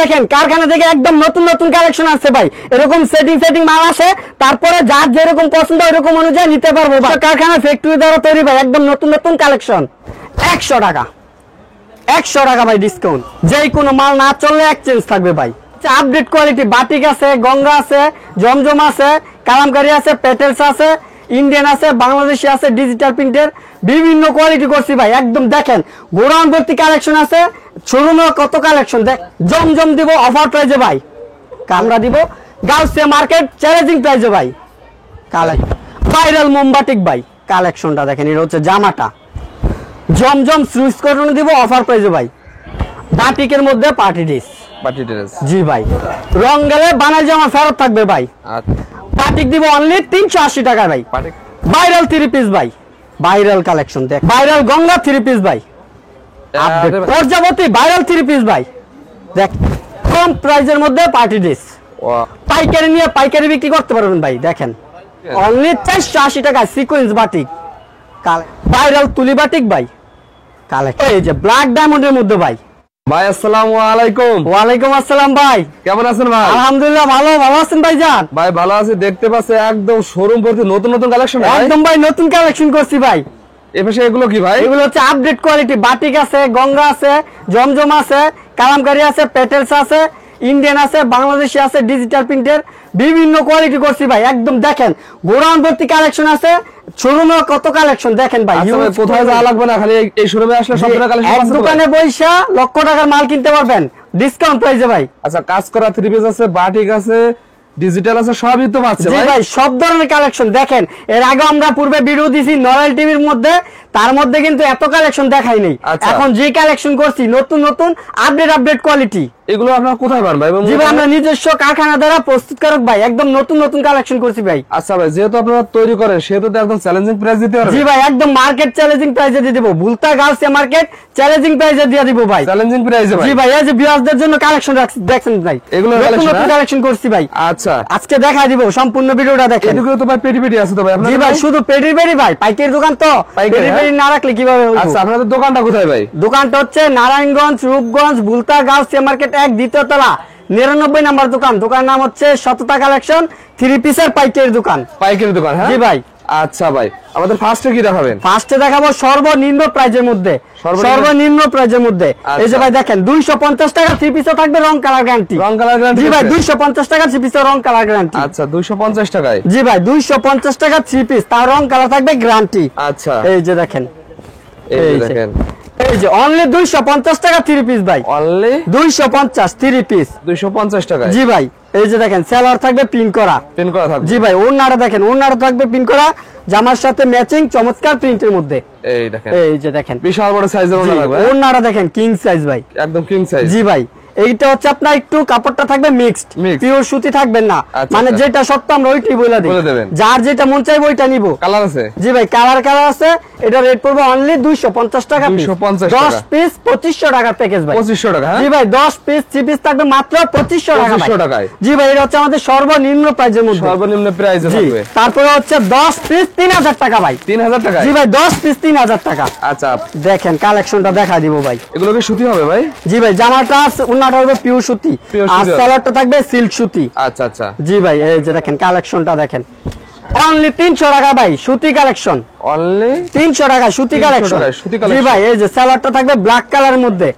দেখেন কারখানা থেকে একদম নতুন নতুন কালেকশন আছে ভাই, এরকম সেটিং মাল আসে, তারপরে যার যেরকম পছন্দ ওইরকম অনুযায়ী নিতে পারবো ভাই। কারখানা ফ্যাক্টরি দ্বারা তৈরি ভাই, একদম নতুন নতুন কালেকশন। 100 টাকা, 100 টাকা ভাই ডিসকাউন্ট। যেই কোনো মাল না চললে এক্সচেঞ্জ থাকবে ভাই। আপডেট কোয়ালিটি বাটিক আছে, গঙ্গা আছে, জমজম আছে, কালামকারী আছে, পেটেলস আছে, ইন্ডিয়ান আছে, বাংলাদেশি আছে, ডিজিটাল প্রিন্টের বিভিন্ন কোয়ালিটি করছি ভাই। একদম দেখেন গোডাউন ভর্তি কালেকশন আছে, শোরুমে কত কালেকশন। দেখ জমজম দিব অফার প্রাইজে ভাই, কামরা দিব গাউসিয়া মার্কেট চ্যালেঞ্জিং প্রাইজে ভাই। ভাইরাল মোমবাটিক ভাই, কালেকশনটা দেখেন, এটা হচ্ছে জামাটা। জমজম সুইচ কটন দিব অফার প্রাইজে ভাই। বাটিকের মধ্যে পার্টি ড্রেস, জি ভাই। রং গেলে বানাই জামা ফেরত থাকবে ভাই। বাটিক দিব অনলি 380 টাকা ভাই। ভাইরাল 3 পিস ভাই, ভাইরাল কালেকশন দেখ, ভাইরাল গঙ্গা 3 পিস ভাই, আপডেট প্রজাপতি ভাইরাল 3 পিস ভাই। দেখ কম প্রাইজের মধ্যে পার্টি ড্রেস, পাইকারি নিয়ে পাইকারি বিক্রি করতে পারবেন ভাই। দেখেন অনলি 480 টাকা সিকোয়েন্স বাটিক, ভাইরাল তুলি বাটিক ভাই কালেকশন। এই যে ব্ল্যাক ডায়মন্ডের মধ্যে ভাই। ভাই আসসালামু আলাইকুম। ওয়ালাইকুম আসসালাম ভাই, কেমন আছেন ভাই? আলহামদুলিল্লাহ ভালো, ভালো আছেন ভাই? জান ভাই ভালো আছি, দেখতে পাচ্ছি একদম শোরুম ভর্তি নতুন নতুন কালেকশন। একদম ভাই নতুন কালেকশন করছি ভাই। এপাশে এগুলো কি ভাই? এগুলো হচ্ছে আপডেট কোয়ালিটি বাটিক আছে, গঙ্গা আছে, জমজম আছে, কালামকারী আছে, পেটেলস আছে, ইন্ডিয়ান আছে, বাংলাদেশি আছে, ডিজিটাল প্রিন্টের বিভিন্ন কোয়ালিটি করছি ভাই। একদম দেখেন গোডাউন ভর্তি কালেকশন আছে, শোরুমে কত কালেকশন দেখেন ভাই। কোথায় যাওয়া লাগবে না, খালি এই শোরুমে আসলে সব ধরনের কালেকশন এক দোকানে বইসা লক্ষ টাকার মাল কিনতে পারবেন ডিসকাউন্ট প্রাইসে ভাই। আচ্ছা কাজ করা 3 পিস আছে, বাটিক আছে, ডিজিটাল আছে, সবই তো পাচ্ছে ভাই। ভাই সব ধরনের কালেকশন দেখেন। এর আগে আমরা পূর্বে ভিডিও দিছি নরেল টিভির মধ্যে, তার মধ্যে কিন্তু এত কালেকশন দেখাই নাই। এখন যে কালেকশন করছি নতুন নতুন আপডেট কোয়ালিটি, এগুলো আপনারা কোথায় পান ভাই? জি ভাই আমরা নিজস্ব কারখানা দ্বারা প্রস্তুতকারক ভাই, একদম নতুন নতুন কালেকশন করছি ভাই। আচ্ছা ভাই, যেহেতু আপনারা তৈরি করেন সেহেতু তো একদম চ্যালেঞ্জিং প্রাইস দিতে পারবেন। জি ভাই একদম মার্কেট চ্যালেঞ্জিং প্রাইসে দিয়ে দেব, বুলতা গাউসিয়া মার্কেট চ্যালেঞ্জিং প্রাইসে দিয়ে দিব ভাই। চ্যালেঞ্জিং প্রাইসে ভাই? জি ভাই, এই যে ভিউয়ারদের জন্য কালেকশন দেখছেন ভাই, এগুলো নতুন কালেকশন করছি ভাই। আচ্ছা আজকে দেখাই দিব, সম্পূর্ণ ভিডিওটা দেখেন। এগুলো তো ভাই পেটি আছে তো ভাই আপনাদের? জি ভাই শুধু পেটি ভাই, পাইকারি দোকান তো, পেটি না রাখলে কিভাবে হবে? আচ্ছা আপনাদের দোকানটা কোথায় ভাই? দোকানটা হচ্ছে নারায়ণগঞ্জ রূপগঞ্জ বুলতা গাউসিয়া মার্কেট 1 দ্বিতীয় তলা 99 নাম্বার দোকান। দোকানের নাম হচ্ছে সততা কালেকশন 3 পিসের পাইকারি দোকান। পাইকারি দোকান, হ্যাঁ জি ভাই। আচ্ছা ভাই, আমাদের ফার্স্টে কি দেখাবেন? ফার্স্টে দেখাবো সর্বনিম্ন প্রাইজের মধ্যে, সর্বনিম্ন প্রাইজের মধ্যে। এই যে ভাই দেখেন 250 টাকা 3 পিসে থাকবে রং কালার গ্যারান্টি। রং কালার গ্যারান্টি? জি ভাই 250 টাকা 3 পিসে রং কালার গ্যারান্টি। আচ্ছা 250 টাকায়? জি ভাই 250 টাকা 3 পিস, তার রং কালার থাকবে গ্যারান্টি। আচ্ছা এই যে দেখেন, এই দেখেন, এই যে অনলি 250 টাকা 3 পিস ভাই, অনলি 250 3 পিস 250 টাকা। জি ভাই এই যে দেখেন সেলার থাকবে পিন করা থাকবে। জি ভাই ওন্নাটা দেখেন, ওন্নাটা থাকবে পিন করা, জামার সাথে ম্যাচিং চমৎকার প্রিন্টের মধ্যে। এই দেখেন, এই যে দেখেন বিশাল বড় সাইজের ওন্না থাকবে। ওন্নাটা দেখেন কিং সাইজ ভাই, একদম কিং সাইজ। জি ভাই এইটা হচ্ছে আপনার একটু কাপড়টা থাকবে মিক্সড, পিওর সুতি থাকবেন না, মানে যেটা সত্য আমরা ওইটাই বলে দিই, যার যেটা মন চাইবে ওইটা নিব। কালার আছে? জি ভাই কালার আছে। এটা রেট পড়বে অনলি 250 টাকা, 10 পিস 2500 টাকা প্যাকেজ ভাই। 2500 টাকা? জি ভাই 10 পিস 3 পিস থাকবে মাত্র 2500 টাকায়। জি ভাই এটা হচ্ছে আমাদের সর্বনিম্ন প্রাইসের মধ্যে, সর্বনিম্ন প্রাইসে থাকবে। তারপরে হচ্ছে 10 পিস 3000 টাকা ভাই। 3000 টাকা? জি ভাই 10 পিস 3000 টাকা। আচ্ছা দেখেন কালেকশনটা দেখা দিব ভাই। এগুলো কি সুতি হবে ভাই? জি ভাই জামাটা ওন্নাটা হবে পিওর সুতি, আর সালোয়ারটা থাকবে সিল্ক সুতি। আচ্ছা আচ্ছা জি ভাই এই যে দেখেন কালেকশনটা দেখেন, অনলি 300 টাকা ভাই সুতি কালেকশন, অনলি 300 টাকা সুতি কালেকশন। জি ভাই এই যে সালোয়ারটা থাকবে ব্ল্যাক কালারের মধ্যে,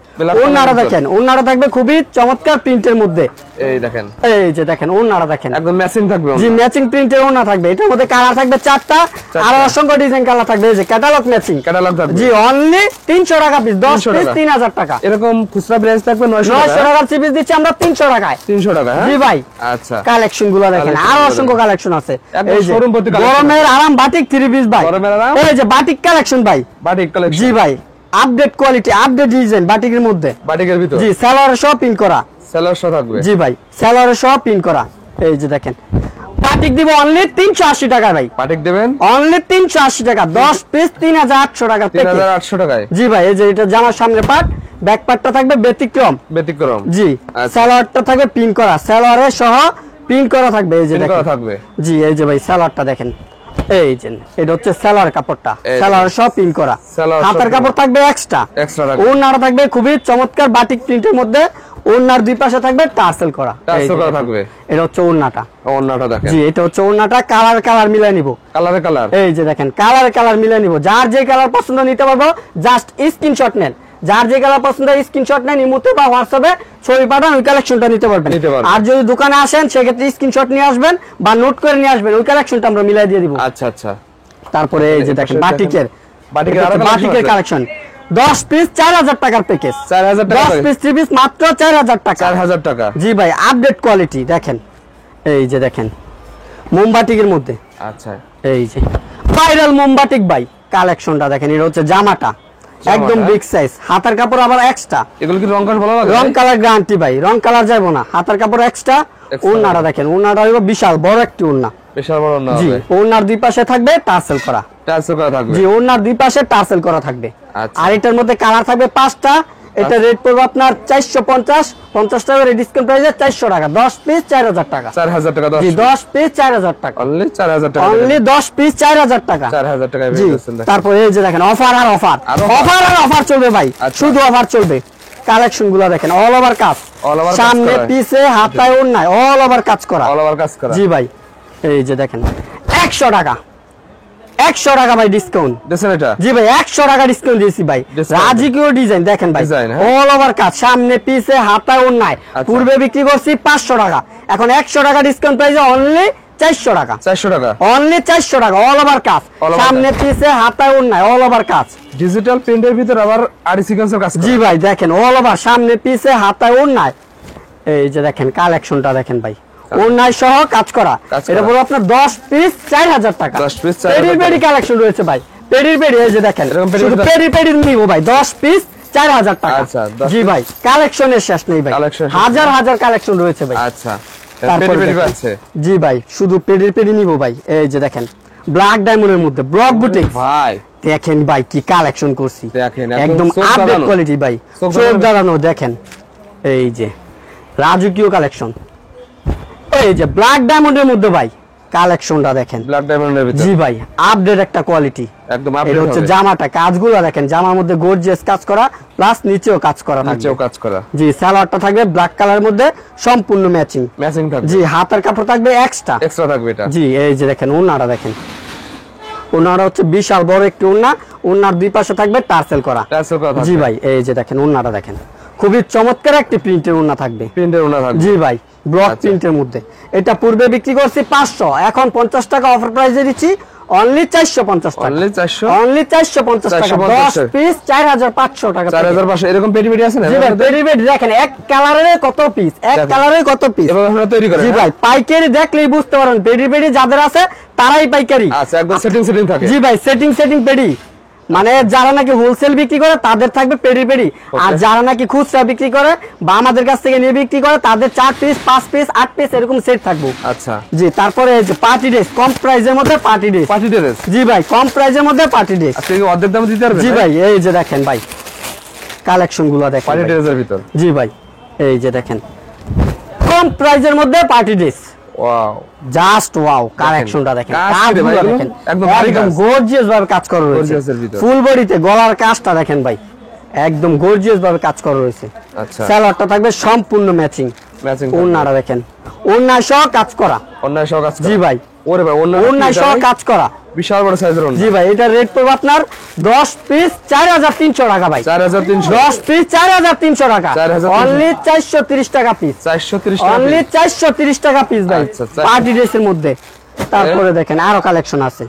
ওন্নাটা দেখেন, ওন্নাটা থাকবে খুবই চমৎকার প্রিন্টের মধ্যে। এই দেখেন, এই যে দেখেন ওন্নাটা দেখেন একদম ম্যাচিং থাকবে। জি ম্যাচিং প্রিন্টের ওন্না থাকবে, এটার মধ্যে কালার থাকবে 4টা, আর অসংখ্য ডিজাইন কালার থাকবে। এই যে ক্যাটালগ ম্যাচিং, ক্যাটালগ থাকবে। জি অনলি 300 টাকা পিস, 10 পিস 3000 টাকা। এরকম খুচরা প্রাইস থাকবে 900 টাকা পিস দিচ্ছি আমরা 300 টাকায়। 300 টাকা? জি ভাই। আচ্ছা কালেকশন গুলো দেখেন, আর অসংখ্য কালেকশন আছে। এই যে শোরুম ভর্তি কালেকশন। গরমের আরাম বাটিক 3 পিস ভাই, গরমের আরাম। এই যে বাটিক কালেকশন ভাই, বাটিক কালেকশন। জি ভাই আপডেট কোয়ালিটি, আপডেট ডিজাইন বাটিকের মধ্যে, বাটিকের ভিতর। জি সালোয়ার সহ পিন করা, সালোয়ার সহ থাকবে। জি ভাই সালোয়ার সহ পিন করা। এই যে দেখেন বাটিক দিব অনলি 380 টাকা ভাই। বাটিক দেবেন অনলি 380 টাকা, 10 পিস 3800 টাকা। 3800 টাকায়? জি ভাই এই যে এটা জামার সামনে পার্ট, ব্যাক পার্টটা থাকবে ব্যতিক্রম। জি সালোয়ারটা থাকবে পিন করা, সালোয়ারে সহ পিন করা থাকবে। এই যে দেখেন থাকবে, জি এই যে ভাই সালোয়ারটা দেখেন, এই যে এটা হচ্ছে সালোয়ার কাপড়টা, সালোয়ার সব পিন করা, হাতের কাপড় থাকবে এক্সট্রা, ওন্নাটা থাকবে খুবই চমৎকার বাটিক প্রিন্টের মধ্যে, ওড়নার দুই পাশে থাকবে টার্সেল করা। টার্সেল করা থাকবে। এটা হচ্ছে ওড়নাটা। ওড়নাটা দেখেন। জি, এটা হচ্ছে ওড়নাটা। কালার মিলাই নিব। কালার এই যে দেখেন কালার মিলাই নিব। যার যে কালার পছন্দ নিতে পারবো, জাস্ট স্ক্রিনশট নেন। যার যে কালার পছন্দ স্ক্রিনশট নেন, ইমোতে বা হোয়াটসঅ্যাপে ছবি পাঠান, ওই কালেকশনটা নিতে পারবেন। আর যদি দোকানে আসেন সেক্ষেত্রে স্ক্রিনশট নিয়ে আসবেন বা নোট করে নিয়ে আসবেন, ওই কালেকশনটা আমরা মিলাই দিয়ে দিব। আচ্ছা। তারপরে এই যে দেখেন বাটিকের কালেকশন 10 পিস 4000 টাকার প্যাকেজ। 4000 টাকা। 10 পিস 3 পিস মাত্র 4000 টাকা। 4000 টাকা। জি ভাই, আপডেট কোয়ালিটি দেখেন। এই যে দেখেন মোমবাটিকের মধ্যে। আচ্ছা, এই যে ভাইরাল মোমবাটিক ভাই কালেকশনটা দেখেন। এটা হচ্ছে জামাটা একদম বিগ সাইজ, হাতার কাপড় আবার এক্সট্রা। এগুলো কি রং কালার ভালো লাগে? রং কালার গ্যারান্টি ভাই, রং কালার যাবে না। হাতার কাপড় এক্সট্রা। ওড়নাটা দেখেন, ওড়নাটা হলো বিশাল বড় একটি ওড়না। বিশাল বড় ওড়না জি, হবে। ওড়নার দুই পাশে থাকবে টার্সেল করা। টার্সেল করা থাকবে। জি, ওড়নার দুই পাশে টার্সেল করা থাকবে। আচ্ছা। আর এটার মধ্যে কালার থাকবে 5টা। এটা রেট পড়বে আপনার 450 টাকা, ডিসকাউন্ট প্রাইসে 400 টাকা। 10 পিস 4000 টাকা। 4000 টাকা। জি, 10 পিস 4000 টাকা। অনলি 4000 টাকা। অনলি 10 পিস 4000 টাকা। 4000 টাকায় জি, পেয়ে যাচ্ছেন দেখেন। তারপর এই যে দেখেন অফার আর অফার। অফার চলবে ভাই, শুধু অফার চলবে। কালেকশন গুলো দেখেন, অল ওভার কাজ, সামনে পিছে হাতায় ওড়নায় অল ওভার কাজ করা। অল ওভার কাজ করা। জি ভাই, এই যে দেখেন 100 টাকা। 100 টাকা ভাই ডিসকাউন্ট দেখেন এটা। জি ভাই, 100 টাকা ডিসকাউন্ট দিয়েছি ভাই। রাজকীয় ডিজাইন দেখেন ভাই, ডিজাইন, অল ওভার কাজ, সামনে পিছে হাতায় ওড়নায়। পূর্বে বিক্রি করছি 500 টাকা, এখন 100 টাকা ডিসকাউন্ট প্রাইসে অনলি 400 টাকা। 400 টাকা। অনলি 400 টাকা, অল ওভার কাজ, সামনে পিছে হাতায় ওড়নায় অল ওভার কাজ। ডিজিটাল প্রিন্টের ভিতর আবার আরি সিকোয়েন্সের কাজ। জি ভাই দেখেন, অল ওভার, সামনে পিছে হাতায় ওড়নায়। এই যে দেখেন কালেকশনটা দেখেন ভাই, ওড়নায় সহ কাজ করা। এটা পুরো আপনার 10 পিস 4000 টাকা। 10 পিস 4000 পেডির পেডি কালেকশন রয়েছে ভাই, পেডির পেডি। এই যে দেখেন শুধু পেডি নিব ভাই, 10 পিস 4000 টাকা। আচ্ছা, জি ভাই, কালেকশনের শেষ নেই ভাই, হাজার কালেকশন রয়েছে ভাই। আচ্ছা, তারপরে পেডি আছে। জি ভাই, শুধু পেডি নিব ভাই। এই যে দেখেন ব্ল্যাক ডায়মন্ডের মধ্যে ব্লক বুটিক ভাই, দেখেন ভাই কি কালেকশন করছি, দেখেন একদম আপডেট কোয়ালিটি ভাই, চোখ দাঁড়ানো। দেখেন এই যে রাজকীয় কালেকশন, এই যে ব্ল্যাক ডায়মন্ডের মধ্যে ভাই কালেকশনটা দেখেন। ব্ল্যাক ডায়মন্ডের ভিতর। জি ভাই, আপডেট একটা কোয়ালিটি একদম এটা আপডেট হচ্ছে হবে। জামাটা, কাজগুলো দেখেন, জামার মধ্যে গর্জিয়াস কাজ করা, প্লাস নিচেও কাজ করা থাকবে। নিচেও কাজ করা। জি, সালোয়ারটা থাকবে ব্ল্যাক কালারের মধ্যে সম্পূর্ণ ম্যাচিং। ম্যাচিং থাকবে। জি, হাতের কাপড় থাকবে এক্সট্রা থাকবে এটা। জি, এই যে দেখেন ওড়নাটা দেখেন, ওড়নাটা হচ্ছে বিশাল বড় একটি ওড়না। ওড়নার দুই পাশে থাকবে টার্সেল করা। জি ভাই, এই যে দেখেন ওড়নাটা দেখেন, খুবই চমৎকার একটি প্রিন্টের ওড়না থাকবে। প্রিন্টের ওড়না থাকবে। জি ভাই, ব্লক প্রিন্টের মধ্যে। এটা পূর্বে বিক্রি করছি 500, এখন 50 টাকা অফার প্রাইসে দিচ্ছি অনলি 450 টাকা। অনলি 400, অনলি 450 টাকা। 10 পিস 4500 টাকা। 4500। এরকম পেডি আছে না? জি ভাই, পেডি দেখেন, এক কালারের কত পিস, এক কালারের কত পিস এভাবে আমরা তৈরি করি। জি ভাই, পাইকারি দেখলেই বুঝতে পারেন, পেডি যাদের আছে তারাই পাইকারি। আচ্ছা, একদম সেটিং থাকে। জি ভাই, সেটিং পেডি, মানে যারা নাকি হোলসেল বিক্রি করে তাদের থাকবে পেডি। আর যারা নাকি খুচরা বিক্রি করে বা আমাদের কাছ থেকে নিয়ে বিক্রি করে তাদের 4 পিস 5 পিস 8 পিস এরকম সেট থাকবে। আচ্ছা জি, তারপরে এই যে পার্টি ড্রেস, কম প্রাইসের মধ্যে পার্টি ড্রেস। জি ভাই, কম প্রাইসের মধ্যে পার্টি ড্রেস। আজকে কি অর্ধেক দামে দিতে পারবেন? জি ভাই, এই যে দেখেন ভাই কালেকশন গুলো দেখেন পার্টি ড্রেসের ভিতর। জি ভাই, এই যে দেখেন কম প্রাইসের মধ্যে party dress. Wow, just wow, কালেকশনটা দেখেন, কাজগুলো দেখেন, একদম গর্জিয়াস ভাবে কাজ করা রয়েছে। ফুল বডিতে গলার কাজটা দেখেন ভাই, একদম গর্জিয়াস ভাবে কাজ করা রয়েছে। আচ্ছা, সালোয়ারটা থাকবে সম্পূর্ণ ম্যাচিং। ওড়নাটা দেখেন, ওড়না সহ কাজ করা। ওড়না সহ কাজ করা। জি ভাই, ওরে ভাই, ওড়না সহ কাজ করা, বিশাল বড় সাইজের ওড়না। জি ভাই, এটা রেট পড়বে আপনার 10 পিস 4300 টাকা ভাই। 4300। 10 পিস 4300 টাকা। অনলি 430 টাকা পিস। 430 টাকা। অনলি 430 টাকা পিস ভাই, পার্টি ড্রেসের মধ্যে। তারপরে দেখেন আরো কালেকশন আছে।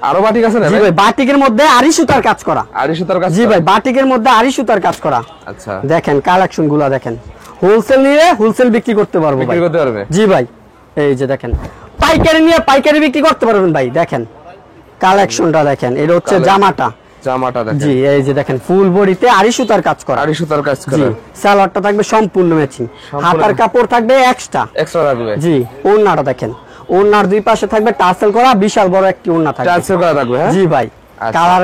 আরো বাটিক আছে না? জি ভাই, বাটিকের মধ্যে আরি সুতার কাজ করা। আরি সুতার কাজ। জি ভাই, বাটিকের মধ্যে আরি সুতার কাজ করা। আচ্ছা, দেখেন কালেকশন গুলো দেখেন, হোলসেল নিয়ে হোলসেল বিক্রি করতে পারবো ভাই। বিক্রি করতে পারবে। জি ভাই, এই যে দেখেন পাইকারি নিয়ে পাইকারি বিক্রি করতে পারবেন ভাই। দেখেন কালেকশনটা দেখেন, এটা হচ্ছে জামাটা। দেখেন। জি, এই যে দেখেন ফুল বডিতে আরি সুতার কাজ করা। আরি সুতার কাজ জি, করা। সালোয়ারটা থাকবে সম্পূর্ণ ম্যাচিং, হাতার কাপড় থাকবে এক্সট্রা থাকবে। জি, ওড়নাটা দেখেন, ওড়নার দুই পাশে থাকবে টার্সেল করা, বিশাল বড় একটি ওড়না থাকবে। টার্সেল করা থাকবে। হ্যাঁ জি ভাই,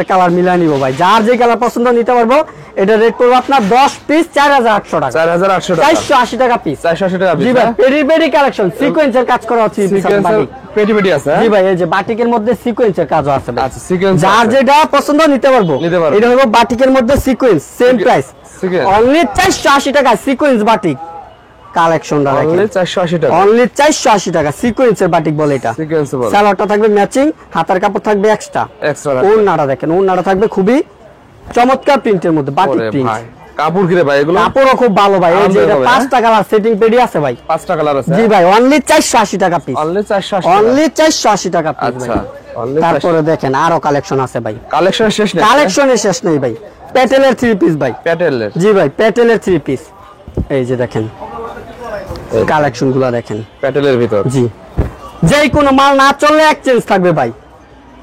কালার মিলাই নিব ভাই, যার যে কালার পছন্দ নিতে পারবো। এটা রেট করবো আপনার 10 পিস 4800 টাকা, 4800 টাকা, 480 টাকা পিস, 480 টাকা পিস। জি ভাই, পেরি কালেকশন, সিকোয়েন্সের কাজ করা আছে, পেটি আছে। জি ভাই, এই যে বাটিকের মধ্যে সিকোয়েন্সের কাজও আছে ভাই। আচ্ছা, সিকোয়েন্স যার যেটা পছন্দ নিতে পারবো। এটা হলো বাটিকের মধ্যে সিকোয়েন্স, সেম প্রাইস, অনলি 480 টাকা সিকোয়েন্স বাটিক কালেকশনটা দেখেন, অনলি 480 টাকা, অনলি 480 টাকা সিকোয়েন্সের বাটিক বলে এটা। সিকোয়েন্স বলে। সালোয়ারটা থাকবে ম্যাচিং, হাতার কাপড় থাকবে এক্সট্রা। ওড়নাটা দেখেন, ওড়নাটা থাকবে খুবই চমৎকার প্রিন্টের মধ্যে, বাটিক প্রিন্ট। কাপড় কি রে ভাই এগুলো? কাপড়ও খুব ভালো ভাই, এই যে এটা 5টা কালার সেটিং পেডি আছে ভাই, 5টা কালার আছে। জি ভাই, অনলি 480 টাকা পিস, অনলি 480, অনলি 480 টাকা পিস। আচ্ছা, অনলি। তারপরে দেখেন আরো কালেকশন আছে ভাই, কালেকশন শেষ নেই, কালেকশনের শেষ নেই ভাই। প্যাটেলের 3 পিস ভাই, প্যাটেলের, জি ভাই, প্যাটেলের 3 পিস। এই যে দেখেন কালেকশন গুলা দেখেন, প্যাটেলের ভিতর। জি, যেই কোনো মাল না চললে এক্সচেঞ্জ থাকবে ভাই।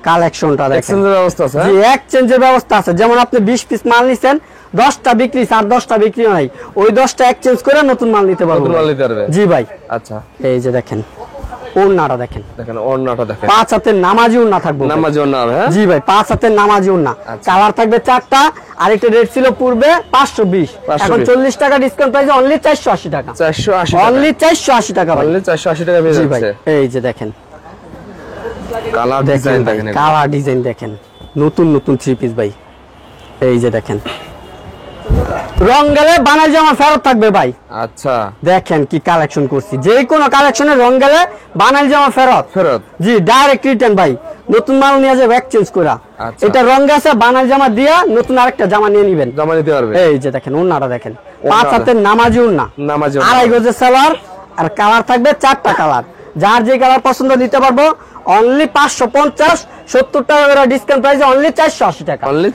কালেকশনটা দেখেন, এক্সচেঞ্জের ব্যবস্থা আছে। জি, এক্সচেঞ্জের ব্যবস্থা আছে। যেমন আপনি 20 পিস মাল নিছেন, 10টা বিক্রি, আর 10টা বিক্রি নাই, ওই 10টা এক্সচেঞ্জ করে নতুন মাল নিতে পারবেন। নতুন মাল নিতে পারবে, জি ভাই। আচ্ছা, এই যে দেখেন ওড়নাটা দেখেন, দেখেন ওড়নাটা দেখেন, 5 হাতের নামাজি ওড়না থাকবে, নামাজি ওড়না হবে। হ্যাঁ জি ভাই, 5 হাতের নামাজি ওড়না। আচ্ছা। কালার থাকবে 4টা, আর একটা রেট ছিল পূর্বে 520, এখন 40 টাকা ডিসকাউন্ট প্রাইসে অনলি 480 টাকা, 480, অনলি 480 টাকা ভাই, অনলি 480 টাকা পেয়ে জি ভাই। যাচ্ছে। এই যে দেখেন কালার ডিজাইন দেখেন, কালার ডিজাইন দেখেন, নতুন নতুন 3 পিস ভাই। এই যে দেখেন, রং গেলে বানাই জামা ফেরত থাকবে ভাই। আচ্ছা, দেখেন কি কালেকশন করছি, যে কোনো কালেকশনে রং গেলে বানাই জামা ফেরত, জি, ডাইরেক্ট রিটার্ন ভাই। নতুন মাল নিয়ে যাবে এক্সচেঞ্জ করা, এটা রং গেছে বানাই জামা দিয়া নতুন আরেকটা জামা নিয়ে নিবেন, জামা নিতে পারবে। এই যে দেখেন ওড়নাটা দেখেন, 5 হাতের নামাজি ওড়না, নামাজি 2.5 গজের সালোয়ার, আর কালার থাকবে 4টা কালার। যার যে কালার পছন্দ নিতে পারবো, অনলি 550, 70 টাকা করে ডিসকাউন্ট প্রাইসে অনলি 480 টাকা, অনলি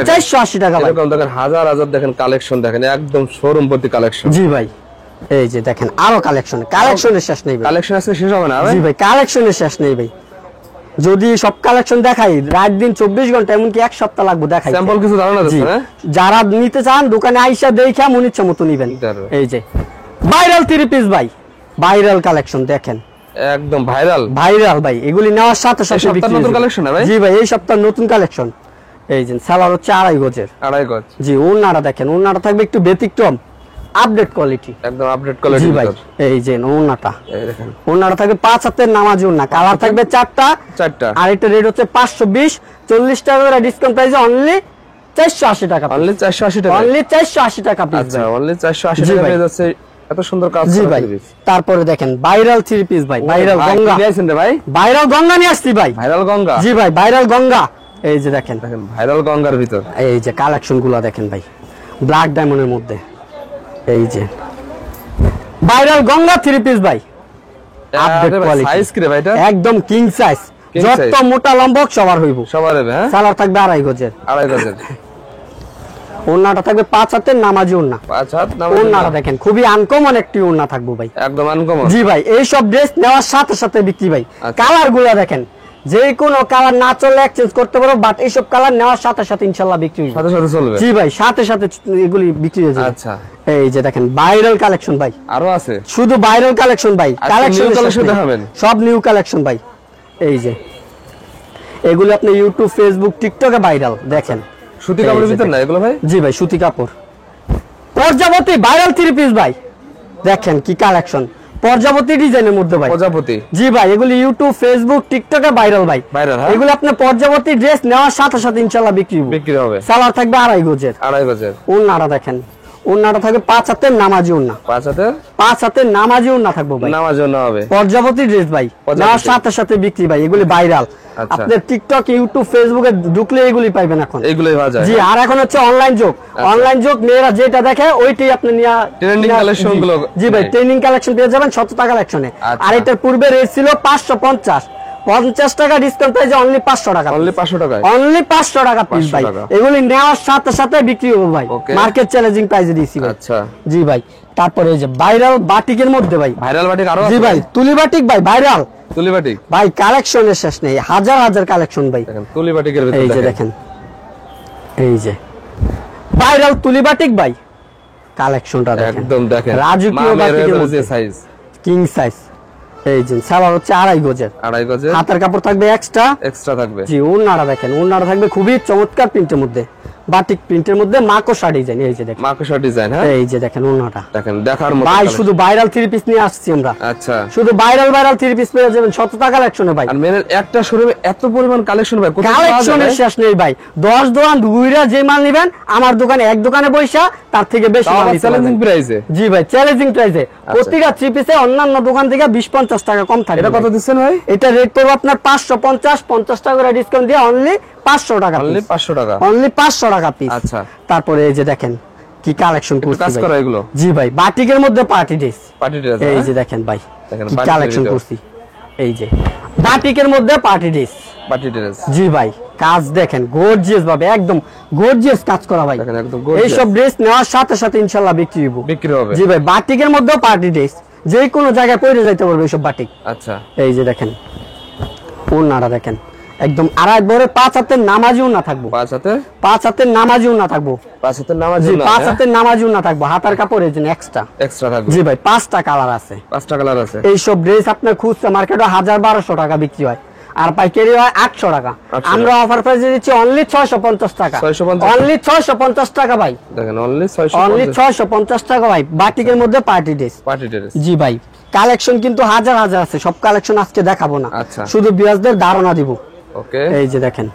480 টাকা ভাই। এরকম দেখেন হাজার হাজার দেখেন কালেকশন দেখেন, একদম শোরুম ভর্তি কালেকশন। জি ভাই, এই যে দেখেন আরো কালেকশনের শেষ নেই ভাই। কালেকশন আজকে শেষ হবে না জি ভাই, কালেকশনের শেষ নেই ভাই। যদি সব কালেকশন দেখাই, রাত দিন 24 ঘন্টা, এমনকি 1 সপ্তাহ লাগবে দেখাই। স্যাম্পল কিছু ধারণা দিচ্ছেন? হ্যাঁ, যারা নিতে চান দোকানে আইসা দেখা মন ইচ্ছা মতো নিবেন। এই যে ভাইরাল 3 পিস ভাই, ভাইরাল কালেকশন দেখেন, একদম ভাইরাল ভাই। এগুলি নেওয়ার সাথে সাথে বিক্রি নতুন কালেকশন ভাই। জি ভাই, এই সপ্তাহ নতুন কালেকশন। এই যে সালোয়ার হচ্ছে 2.5 গজের, 2.5 গজ। জি, ওড়নাটা দেখেন, ওড়নাটা থাকবে একটু ব্যতিক্রম, আপডেট কোয়ালিটি, একদম আপডেট কোয়ালিটি। জি ভাই, এই যে ওড়নাটা, এই দেখেন ওড়নাটা থাকবে 5 হাতের নামাজি ওড়না, কালার থাকবে 4টা, আর এটা রেট হচ্ছে 520, 40 টাকা করে ডিসকাউন্ট প্রাইসে অনলি 480 টাকা, অনলি 480 টাকা, অনলি 480 টাকা পিস। আচ্ছা, অনলি 480 টাকা পেয়ে যাচ্ছে এত সুন্দর কাজ। জি ভাই, তারপরে দেখেন ভাইরাল 3 পিস ভাই, ভাইরাল গঙ্গা নিয়েছেন রে ভাই, ভাইরাল গঙ্গা নিয়ে আসছি ভাই, ভাইরাল গঙ্গা। জি ভাই, ভাইরাল গঙ্গা। এই যে দেখেন ভাইরাল গঙ্গার ভিতর, এই যে কালেকশন গুলো দেখেন ভাই, ব্ল্যাক ডায়মন্ডের মধ্যে, এই যে ভাইরাল গঙ্গা 3 পিস ভাই, আপডেট কোয়ালিটি, সাইজ কি রে ভাই এটা? একদম কিং সাইজ, যত মোটা লম্বা সবার হইব, সবার হবে। হ্যাঁ, সালোয়ার থাকবে 2.5 গজের, 2.5 গজের, ওড়নাটা থাকবে 5 হাতের নামাজি ওড়না, 5 হাত নামাজি ওড়নাটা দেখেন খুবই আনকমন একটি ওড়না থাকবে ভাই, একদম আনকমন। জি ভাই, এই সব ড্রেস নেওয়ার সাথে সাথে বিক্রি ভাই। কালার গুলা দেখেন, যে কোনো কালার না চললে এক্সচেঞ্জ করতে পারো, বাট এইসব কালার নেওয়ার সাথে সাথে ইনশাআল্লাহ বিক্রি হবে, সাথে সাথে চলবে। জি ভাই, সাথে সাথে এগুলি বিক্রি হয়ে যাবে। আচ্ছা, এই যে দেখেন ভাইরাল কালেকশন ভাই, আরো আছে, শুধু ভাইরাল কালেকশন ভাই, কালেকশন দেখাবেন সব নিউ কালেকশন ভাই। এই যে এগুলো আপনি ইউটিউব, ফেসবুক, টিকটকে ভাইরাল দেখেন। সুতি কাপড়ের ভিতর না এগুলো ভাই? জি ভাই, সুতি কাপড়, পর্যাবতী ভাইরাল 3 পিস ভাই, দেখেন কি কালেকশন, পর্যাবতী ডিজাইনের মধ্যে ভাই, প্রজাপতি। জি ভাই, এগুলি ইউটিউব, ফেসবুক, টিকটকে ভাইরাল ভাই, ভাইরাল। হ্যাঁ, এগুলো আপনি পর্যাবতী ড্রেস নেওয়ার সাথে সাথে ইনশাআল্লাহ বিক্রি হবে। সালোয়ার থাকবে 2.5 গজের, 2.5 গজের, ওড়নাটা দেখেন, ওড়নাটা থাকবে 5 হাতের নামাজি ওড়না, 5 হাতের নামাজি ওড়না থাকবে ভাই, নামাজ জন্য হবে, পর্যাবতী ড্রেস ভাই, নেওয়ার সাথে সাথে বিক্রি ভাই, এগুলি ভাইরাল। আপনি টিকটক, ইউটিউব, ফেসবুকে ঢুকলে এগুলি পাইবেন এখন, এগুলোই পাওয়া যায়। জি, আর এখন হচ্ছে অনলাইন যুগ, অনলাইন যুগ, মেয়েরা যেটা দেখে ওইটাই আপনি নিয়ে ট্রেন্ডিং কালেকশন গুলো, জি ভাই, ট্রেন্ডিং কালেকশন পেয়ে যাবেন 100 টাকা কালেকশনে। আর এটার পূর্বে রেট ছিল 550, 50 টাকা ডিসকাউন্ট প্রাইসে অনলি 500 টাকা, অনলি 500 টাকা, অনলি 500 টাকা পিস ভাই। এগুলি নেওয়ার সাথে সাথে বিক্রি হবে ভাই, মার্কেট চ্যালেঞ্জিং প্রাইসে দিছি ভাই। আচ্ছা, জি ভাই, তারপরে এই যে ভাইরাল বাটিকের মধ্যে ভাই, ভাইরাল বাটিক আরো আছে। জি ভাই, তুলি বাটিক ভাই, ভাইরাল তুলি বাটিক ভাই, কালেকশনের শেষ নেই, হাজার হাজার কালেকশন ভাই। দেখেন তুলি বাটিকের ভিতর, এই যে দেখেন, এই যে ভাইরাল তুলি বাটিক ভাই, কালেকশনটা দেখেন, একদম দেখেন রাজকীয় বাটিকের মধ্যে সাইজ, কিং সাইজ, এই যে সালোয়ার হচ্ছে আড়াই গজের, আড়াই গজে হাতের কাপড় থাকবে এক্সট্রা। এক্সট্রা থাকবে। জি, ওড়নাটা দেখেন, ওড়নাটা থাকবে খুবই চমৎকার প্রিন্টের মধ্যে, বাটিক প্রিন্টের মধ্যে মাকড়সা ডিজাইন। এই যে দেখেন মাকড়সা ডিজাইন। হ্যাঁ, এই যে দেখেন ওড়নাটা দেখেন দেখার মতো ভাই, collection। শুধু ভাইরাল থ্রি পিস নিয়ে আসছি আমরা। আচ্ছা, শুধু ভাইরাল থ্রি পিস পেয়ে যাবেন শততা কালেকশনে ভাই। আর মেনের একটা শোরুমে এত পরিমাণ কালেকশন ভাই, কোথায় পাওয়া যায় কালেকশনের ভাই? শেষ নেই ভাই, 10 দোকান ঘুরে যে মাল নেবেন আমার দোকানে, এক দোকানে বৈশা তার থেকে বেশি তাও মাল আবার নিতে চ্যালেঞ্জিং পারবেন। প্রাইসে। জি ভাই, চ্যালেঞ্জিং প্রাইসে প্রতিটা থ্রি পিসে অন্যান্য দোকান থেকে 20-50 টাকা কম থাকে। এটা কত দিচ্ছেন ভাই? এটা রেট পড়বে আপনার 550 টাকা করে ডিসকাউন্ট দিয়ে অনলি 500 টাকা, অনলি 500 টাকা। অনলি 500 টাকা পিস। আচ্ছা, তারপরে এই যে দেখেন কি কালেকশন একটু করছি কাজ ভাই। করা এগুলো। জি ভাই, বাটিকের মধ্যে পার্টি ড্রেস। Party dress. এই যে দেখেন ভাই দেখেন কি party কালেকশন dress। করছি, এই যে বাটিকের মধ্যে পার্টি ড্রেস। Party dress. জি ভাই, কাজ দেখেন গর্জিয়াস ভাবে, একদম গর্জিয়াস কাজ করা ভাই। দেখেন একদম gorgeous। এইসব ড্রেস নেওয়ার সাথে সাথে ইনশাআল্লাহ বিক্রি হবে। বিক্রি হবে। জি ভাই, বাটিকের মধ্যেও পার্টি ড্রেস, যে কোনো জায়গায় পরে যাইতে পারবে এইসব বাটিক। আচ্ছা, এই যে দেখেন ওড়নাটা দেখেন, একদম আড়াই বড় 5 হাতের নামাজিও না থাকবো, 5 হাতের নামাজিও না থাকবো। 5 হাতের নামাজ। জি, 5 হাতের নামাজিও না থাকবো, হাতার কাপড় এই যে এক্সট্রা। এক্সট্রা থাকবে। জি ভাই, 5টা কালার আছে, 5টা কালার আছে। এইসব ড্রেস আপনার খুচরা মার্কেটে 1000-1200 টাকা বিক্রি হয়, আর পাইকারি হয় 800 টাকা। 800 আমরা অফার প্রাইসে দিচ্ছি অনলি 650 টাকা। 650 অনলি 650 টাকা ভাই, দেখেন অনলি অনলি 650। 650 টাকা ভাই, বাটিকের মধ্যে পার্টি ড্রেস। Party dress. জি ভাই, কালেকশন কিন্তু হাজার হাজার আছে, সব কালেকশন আজকে দেখাবো না, আচ্ছা। শুধু বিয়াসদের ধারণা দিব। ওকে, এই যে দেখেন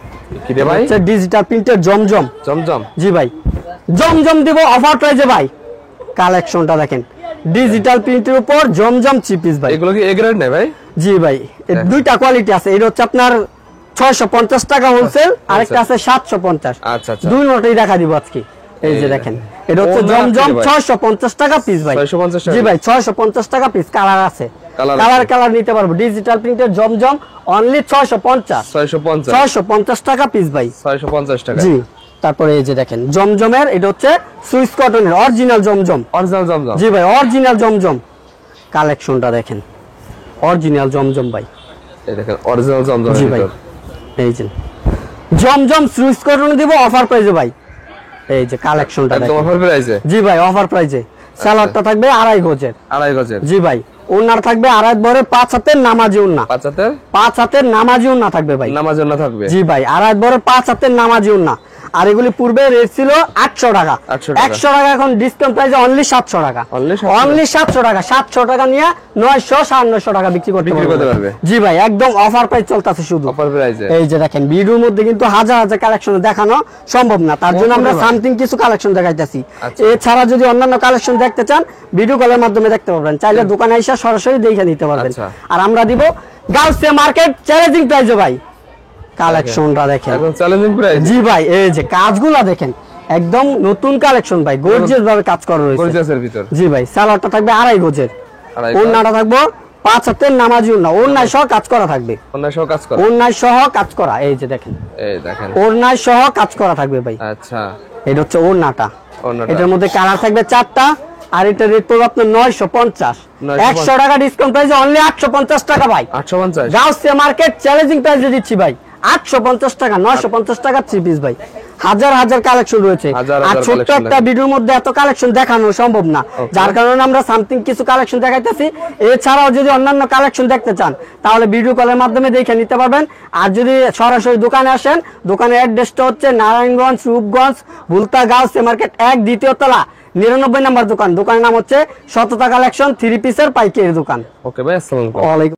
কি রে ভাই? ডিজিটাল প্রিন্টের জমজম। জমজম। জি ভাই, জমজম দিব অফার প্রাইসে ভাই। কালেকশনটা দেখেন, ডিজিটাল প্রিন্টের উপর জমজম চিপিস ভাই। এগুলো কি এ গ্রেড নেই ভাই? জি ভাই, এর দুইটা কোয়ালিটি আছে, এটা হচ্ছে আপনার 650 টাকা হোলসেল, আরেকটা আছে 750। আচ্ছা আচ্ছা, দুই নোটেই দেখা দিব আজকে। এই যে দেখেন, এটা হচ্ছে ওনা জমজম কি ভাই? 650 টাকা পিস ভাই। 650 টাকা। জি ভাই, 650 টাকা পিস, কালার আছে, কালার কালার নিতে পারবো। ডিজিটাল প্রিন্টের জমজম অনলি 650 650 টাকা পিস ভাই। 650 টাকা। জি, তারপরে এই যে দেখেন জমজমের, এটা হচ্ছে সুইস কটনের অরিজিনাল জমজম। অরিজিনাল জমজম। জি ভাই, অরিজিনাল জমজম। কালেকশনটা দেখেন, অরিজিনাল জমজম ভাই। এই দেখেন অরিজিনাল জমজম। জি ভাই, এই যে জমজম সুইস কটন দিব অফার প্রাইসে ভাই। এই যে কালেকশনটা একদম দেখেন। অফার প্রাইসে। জি ভাই, অফার প্রাইসে। সালোয়ারটা থাকবে আড়াই গজের। আড়াই গজের। জি ভাই, ওনার থাকবে আড়াই বড় 5 হাতের নামাজি ওন্না। 5 হাতের 5 হাতের নামাজি ওন্না থাকবে ভাই। নামাজ জন্য থাকবে। জি ভাই, আড়াই বড় 5 হাতের নামাজি ওন্না। আর এগুলি পূর্বে রেট ছিল 800 টাকা। 800 টাকা। 100 টাকা এখন ডিসকাউন্ট প্রাইসে অনলি 700 টাকা। অনলি 700 টাকা। 700 টাকা নিয়ে 900 950 টাকা বিক্রি করতে পারবে। জি ভাই, একদম অফার প্রাইস চলতেছে শুধু। অফার প্রাইসে। এই যে দেখেন, ভিডিওর মধ্যে কিন্তু হাজার হাজার কালেকশন দেখানো সম্ভব না, তার জন্য আমরা সামথিং কিছু কালেকশন দেখাইতেছি। এছাড়া যদি অন্যান্য কালেকশন দেখতে চান, ভিডিও কলের মাধ্যমে দেখতে পারবেন, চাইলে দোকানে এসে সরাসরি দেখে নিতে পারবেন। আর আমরা দিব গাউসিয়া মার্কেট চ্যালেঞ্জিং প্রাইসে ভাই। কালেকশনটা দেখেন, একদম চ্যালেঞ্জিং প্রাইস। জি ভাই, এই যে কাজগুলা দেখেন, একদম নতুন কালেকশন ভাই, গর্জিয়াস ভাবে কাজ করা রয়েছে। গর্জিয়াসের ভিতর। জি ভাই, সালোয়ারটা থাকবে আড়াই গজের, আড়াই গজ। ওড়নাটা থাকবে 5 হাতের নামাজি ওড়না, ওড়নায় সহ কাজ করা থাকবে। ওনার সহ কাজ করে। ওড়নায় সহ কাজ করা, এই যে দেখেন এই দেখেন ওড়নায় সহ কাজ করা থাকবে ভাই। আচ্ছা, এটা হচ্ছে ওড়নাটা। ওড়নাটা। এটার মধ্যে কালার থাকবে 4টা, আর এটা রেট পড়বে আপনার 950। 100 টাকা ডিসকাউন্ট প্রাইসে অনলি 850 টাকা ভাই। 850। গাউসিয়া মার্কেট চ্যালেঞ্জিং প্রাইসে দিচ্ছি ভাই, 850 টাকা, 950 টাকা থ্রি পিস ভাই। হাজার হাজার কালেকশন রয়েছে, হাজার আর হাজার ছোট্ট collection একটা ভিডিওর মধ্যে এত কালেকশন দেখানো সম্ভব না, যার কারণে আমরা সামথিং কিছু কালেকশন দেখাইতেছি। এছাড়াও যদি অন্যান্য কালেকশন দেখতে চান, তাহলে ভিডিও কলের মাধ্যমে দেখে নিতে পারবেন। আর যদি সরাসরি দোকানে আসেন, দোকানের অ্যাড্রেসটা হচ্ছে নারায়ণগঞ্জ, রূপগঞ্জ, ভুলতা গাউসিয়া মার্কেট 1 দ্বিতীয় তলা, 99 নম্বর দোকান। দোকানের নাম হচ্ছে সততা কালেকশন, থ্রি পিসের পাইকারি দোকান। ওকে ভাই, আসসালামু আলাইকুম। ওয়ালাইকুম